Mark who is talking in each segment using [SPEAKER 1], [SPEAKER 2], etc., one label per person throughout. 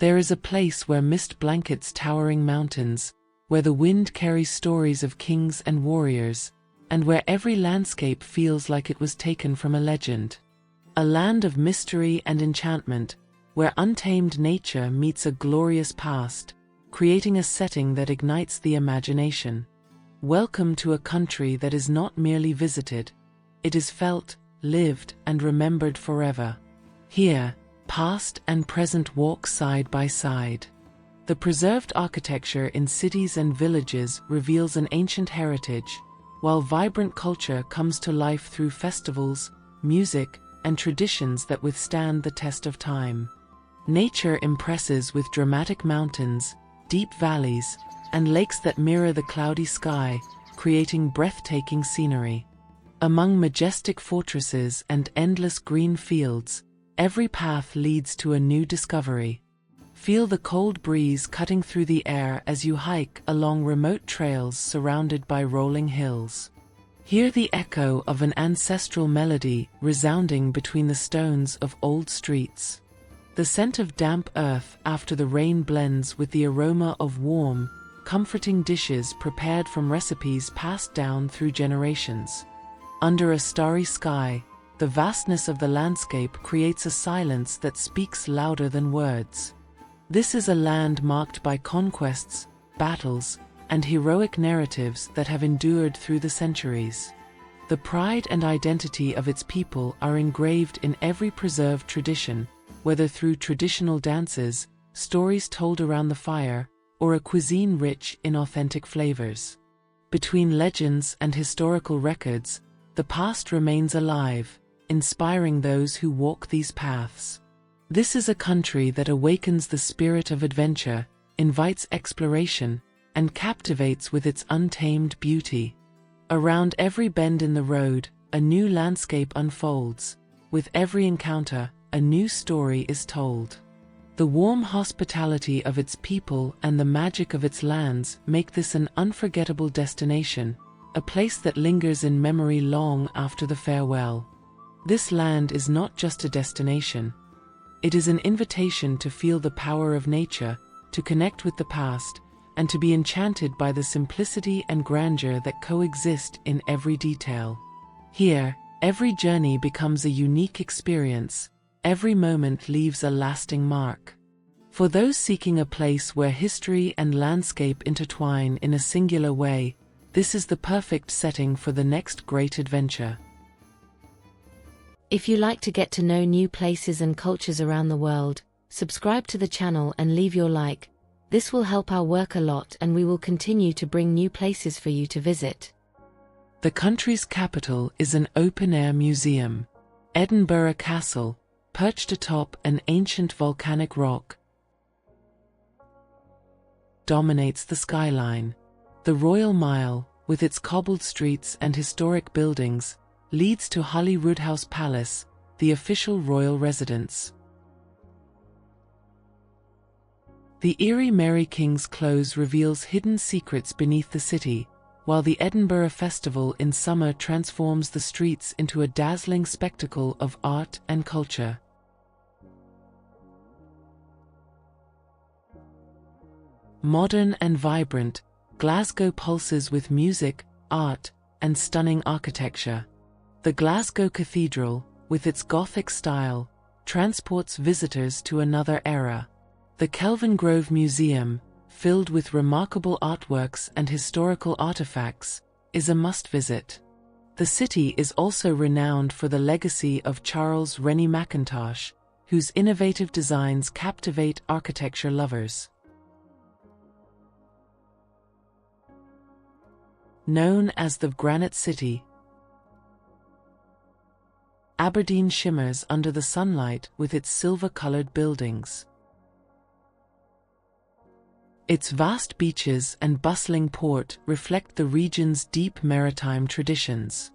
[SPEAKER 1] There is a place where mist blankets towering mountains, where the wind carries stories of kings and warriors, and where every landscape feels like it was taken from a legend. A land of mystery and enchantment, where untamed nature meets a glorious past, creating a setting that ignites the imagination. Welcome to a country that is not merely visited, it is felt, lived, and remembered forever. Here, past and present walk side by side. The preserved architecture in cities and villages reveals an ancient heritage, while vibrant culture comes to life through festivals, music, and traditions that withstand the test of time. Nature impresses with dramatic mountains, deep valleys, and lakes that mirror the cloudy sky, creating breathtaking scenery. Among majestic fortresses and endless green fields, every path leads to a new discovery. Feel the cold breeze cutting through the air as you hike along remote trails surrounded by rolling hills. Hear the echo of an ancestral melody resounding between the stones of old streets. The scent of damp earth after the rain blends with the aroma of warm, comforting dishes prepared from recipes passed down through generations. Under a starry sky, the vastness of the landscape creates a silence that speaks louder than words. This is a land marked by conquests, battles, and heroic narratives that have endured through the centuries. The pride and identity of its people are engraved in every preserved tradition, whether through traditional dances, stories told around the fire, or a cuisine rich in authentic flavors. Between legends and historical records, the past remains alive, inspiring those who walk these paths. This is a country that awakens the spirit of adventure, invites exploration, and captivates with its untamed beauty. Around every bend in the road, a new landscape unfolds. With every encounter, a new story is told. The warm hospitality of its people and the magic of its lands make this an unforgettable destination, a place that lingers in memory long after the farewell. This land is not just a destination. It is an invitation to feel the power of nature, to connect with the past, and to be enchanted by the simplicity and grandeur that coexist in every detail. Here, every journey becomes a unique experience, every moment leaves a lasting mark. For those seeking a place where history and landscape intertwine in a singular way, this is the perfect setting for the next great adventure.
[SPEAKER 2] If you like to get to know new places and cultures around the world, subscribe to the channel and leave your like. This will help our work a lot and we will continue to bring new places for you to visit.
[SPEAKER 1] The country's capital is an open-air museum. Edinburgh Castle, perched atop an ancient volcanic rock, dominates the skyline. The Royal Mile, with its cobbled streets and historic buildings, leads to Holyroodhouse Palace, the official royal residence. The eerie Mary King's Close reveals hidden secrets beneath the city, while the Edinburgh Festival in summer transforms the streets into a dazzling spectacle of art and culture. Modern and vibrant, Glasgow pulses with music, art, and stunning architecture. The Glasgow Cathedral, with its Gothic style, transports visitors to another era. The Kelvingrove Museum, filled with remarkable artworks and historical artifacts, is a must-visit. The city is also renowned for the legacy of Charles Rennie Mackintosh, whose innovative designs captivate architecture lovers. Known as the Granite City, Aberdeen shimmers under the sunlight with its silver-colored buildings. Its vast beaches and bustling port reflect the region's deep maritime traditions.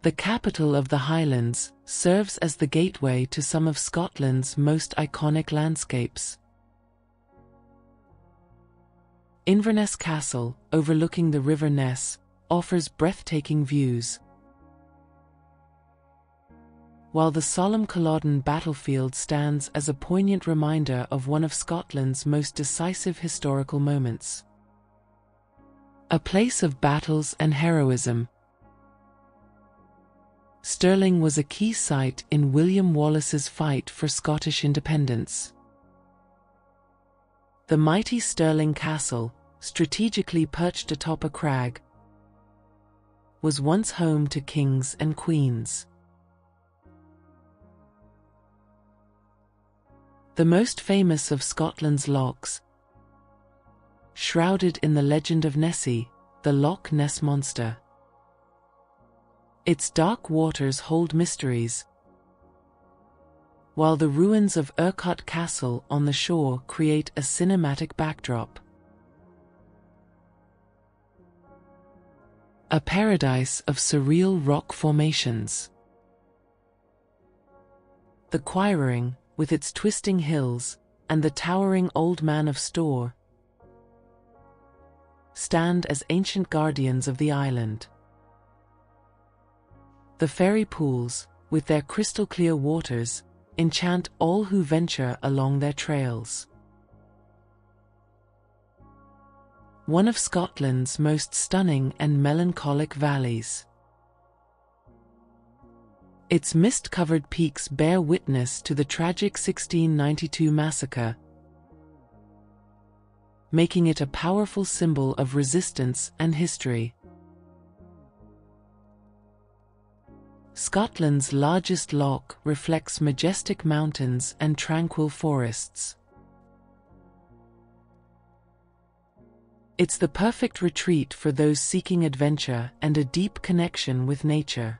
[SPEAKER 1] The capital of the Highlands serves as the gateway to some of Scotland's most iconic landscapes. Inverness Castle, overlooking the River Ness, offers breathtaking views. while the solemn Culloden battlefield stands as a poignant reminder of one of Scotland's most decisive historical moments. A place of battles and heroism, Stirling was a key site in William Wallace's fight for Scottish independence. The mighty Stirling Castle, strategically perched atop a crag, was once home to kings and queens. The most famous of Scotland's lochs, shrouded in the legend of Nessie, the Loch Ness Monster. Its dark waters hold mysteries, while the ruins of Urquhart Castle on the shore create a cinematic backdrop. A paradise of surreal rock formations. The Quiraing, with its twisting hills, and the towering Old Man of Storr, stand as ancient guardians of the island. The fairy pools, with their crystal-clear waters, enchant all who venture along their trails. One of Scotland's most stunning and melancholic valleys. Its mist-covered peaks bear witness to the tragic 1692 massacre, making it a powerful symbol of resistance and history. Scotland's largest loch reflects majestic mountains and tranquil forests. It's the perfect retreat for those seeking adventure and a deep connection with nature.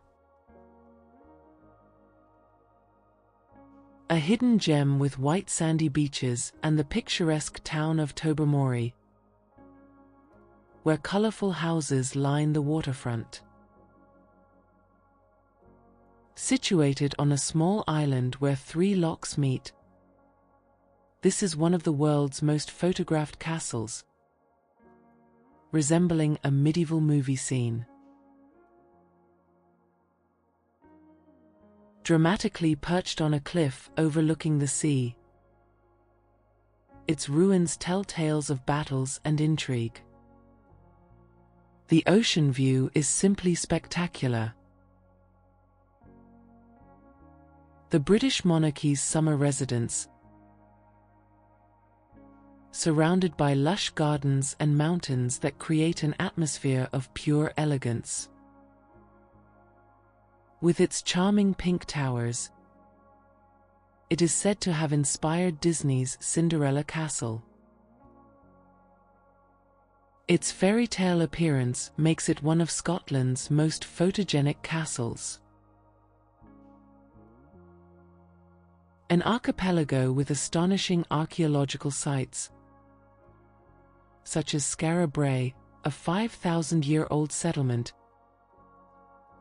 [SPEAKER 1] A hidden gem with white sandy beaches and the picturesque town of Tobermory, where colourful houses line the waterfront. Situated on a small island where three lochs meet, this is one of the world's most photographed castles, resembling a medieval movie scene. Dramatically perched on a cliff overlooking the sea, its ruins tell tales of battles and intrigue. The ocean view is simply spectacular. The British monarchy's summer residence, surrounded by lush gardens and mountains that create an atmosphere of pure elegance. With its charming pink towers, it is said to have inspired Disney's Cinderella Castle. Its fairy tale appearance makes it one of Scotland's most photogenic castles. An archipelago with astonishing archaeological sites, such as Skara Brae, a 5,000-year-old settlement,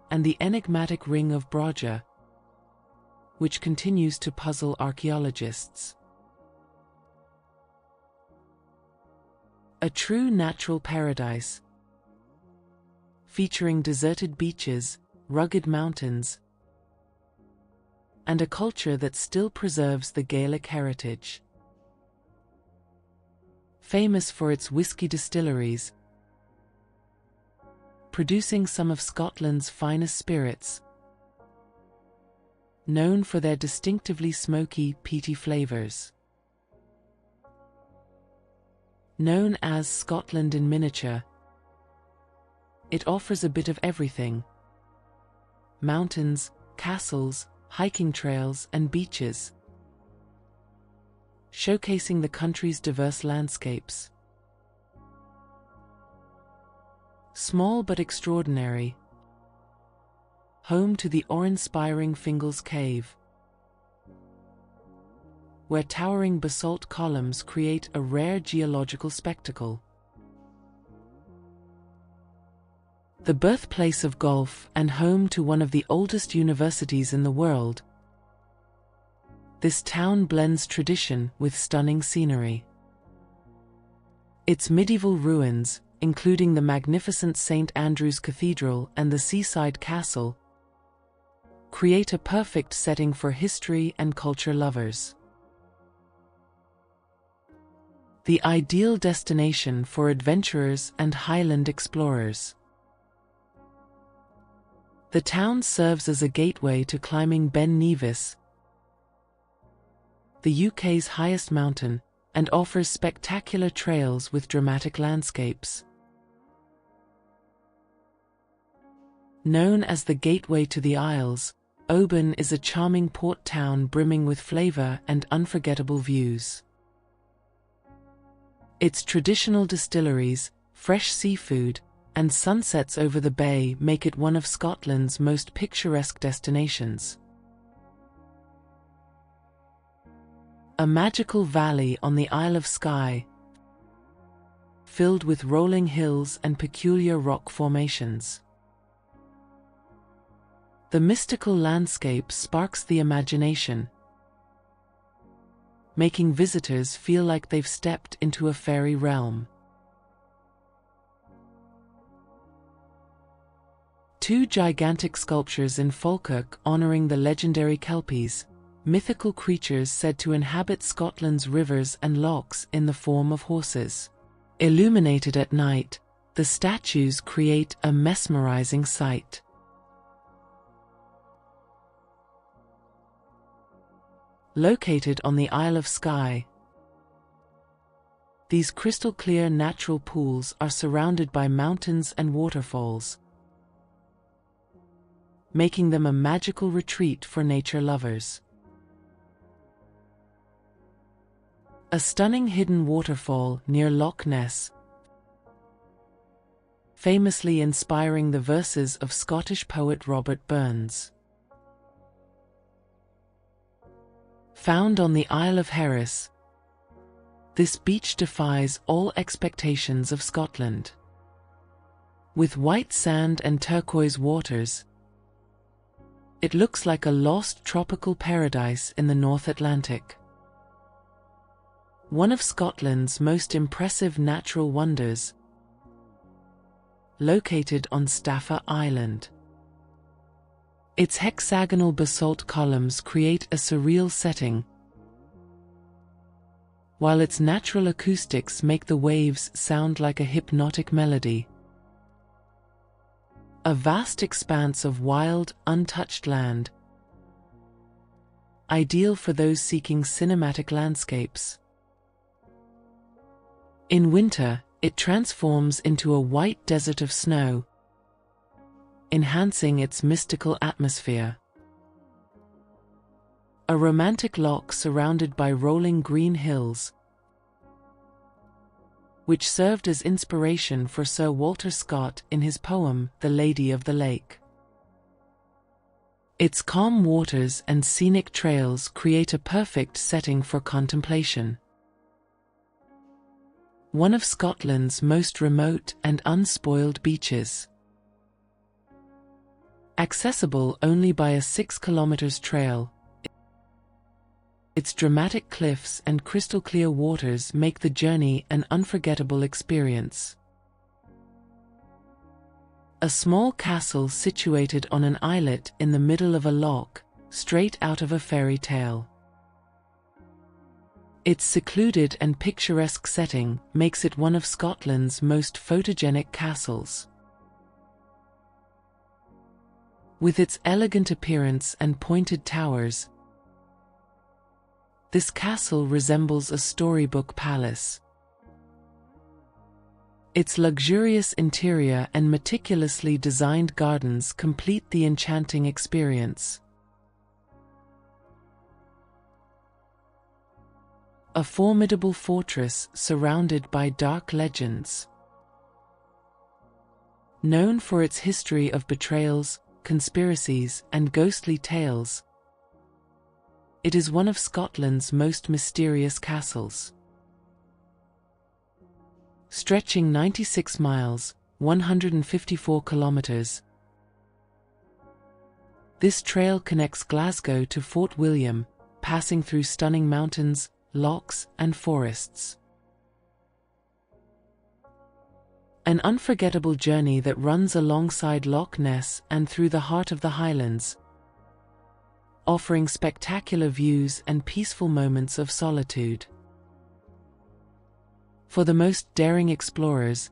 [SPEAKER 1] and the enigmatic Ring of Brodja, which continues to puzzle archaeologists. A true natural paradise, featuring deserted beaches, rugged mountains, and a culture that still preserves the Gaelic heritage. Famous for its whiskey distilleries, producing some of Scotland's finest spirits, known for their distinctively smoky, peaty flavours. Known as Scotland in miniature, it offers a bit of everything: mountains, castles, hiking trails and beaches, showcasing the country's diverse landscapes. Small but extraordinary, home to the awe-inspiring Fingal's Cave, where towering basalt columns create a rare geological spectacle. The birthplace of golf and home to one of the oldest universities in the world, this town blends tradition with stunning scenery. Its medieval ruins, including the magnificent St. Andrew's Cathedral and the seaside castle, create a perfect setting for history and culture lovers. The ideal destination for adventurers and Highland explorers. The town serves as a gateway to climbing Ben Nevis, the UK's highest mountain, and offers spectacular trails with dramatic landscapes. Known as the gateway to the Isles, Oban is a charming port town brimming with flavour and unforgettable views. Its traditional distilleries, fresh seafood, and sunsets over the bay make it one of Scotland's most picturesque destinations. A magical valley on the Isle of Skye, filled with rolling hills and peculiar rock formations. The mystical landscape sparks the imagination, making visitors feel like they've stepped into a fairy realm. Two gigantic sculptures in Falkirk honoring the legendary Kelpies, mythical creatures said to inhabit Scotland's rivers and lochs in the form of horses. Illuminated at night, the statues create a mesmerizing sight. Located on the Isle of Skye, these crystal-clear natural pools are surrounded by mountains and waterfalls, making them a magical retreat for nature lovers. A stunning hidden waterfall near Loch Ness, famously inspiring the verses of Scottish poet Robert Burns. Found on the Isle of Harris, this beach defies all expectations of Scotland. With white sand and turquoise waters, it looks like a lost tropical paradise in the North Atlantic. One of Scotland's most impressive natural wonders, located on Staffa Island. Its hexagonal basalt columns create a surreal setting, while its natural acoustics make the waves sound like a hypnotic melody. A vast expanse of wild, untouched land, ideal for those seeking cinematic landscapes. In winter, it transforms into a white desert of snow, enhancing its mystical atmosphere. A romantic loch surrounded by rolling green hills, which served as inspiration for Sir Walter Scott in his poem, The Lady of the Lake. Its calm waters and scenic trails create a perfect setting for contemplation. One of Scotland's most remote and unspoiled beaches. Accessible only by a 6 kilometers trail, its dramatic cliffs and crystal-clear waters make the journey an unforgettable experience. A small castle situated on an islet in the middle of a loch, straight out of a fairy tale. Its secluded and picturesque setting makes it one of Scotland's most photogenic castles. With its elegant appearance and pointed towers, this castle resembles a storybook palace. Its luxurious interior and meticulously designed gardens complete the enchanting experience. A formidable fortress surrounded by dark legends. Known for its history of betrayals, conspiracies, and ghostly tales, it is one of Scotland's most mysterious castles. Stretching 96 miles, 154 kilometers, this trail connects Glasgow to Fort William, passing through stunning mountains, lochs, and forests. An unforgettable journey that runs alongside Loch Ness and through the heart of the Highlands, offering spectacular views and peaceful moments of solitude. For the most daring explorers,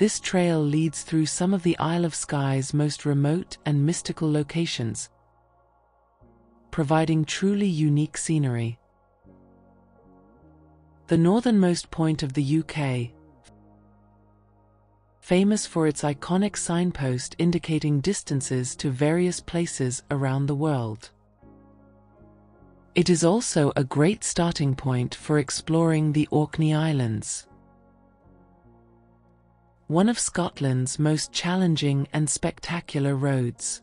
[SPEAKER 1] this trail leads through some of the Isle of Skye's most remote and mystical locations, providing truly unique scenery. The northernmost point of the UK, famous for its iconic signpost indicating distances to various places around the world. It is also a great starting point for exploring the Orkney Islands, one of Scotland's most challenging and spectacular roads.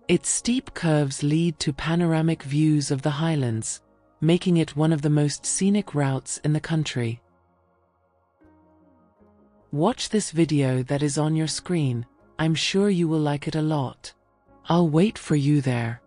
[SPEAKER 1] Its steep curves lead to panoramic views of the Highlands, making it one of the most scenic routes in the country. Watch this video that is on your screen. I'm sure you will like it a lot. I'll wait for you there.